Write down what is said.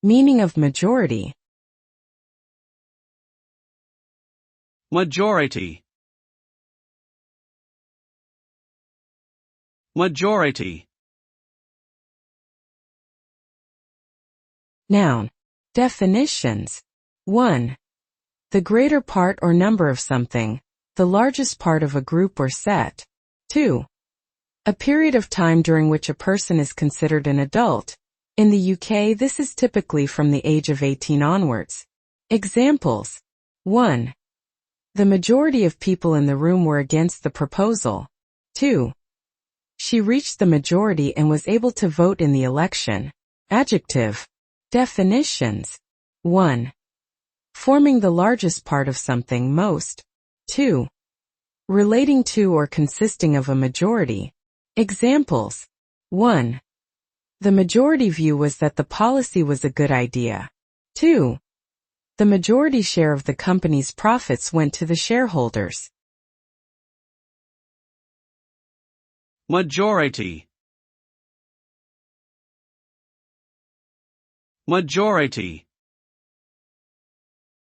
Meaning of majority. Majority. Majority. Noun. Definitions. 1. The greater part or number of something, the largest part of a group or set. 2. A period of time during which a person is considered an adult. In the UK, this is typically from the age of 18 onwards. Examples. 1. The majority of people in the room were against the proposal. 2. She reached the majority and was able to vote in the election. Adjective. Definitions. 1. Forming the largest part of something, most. 2. Relating to or consisting of a majority. Examples. 1. The majority view was that the policy was a good idea. 2. The majority share of the company's profits went to the shareholders. Majority. Majority.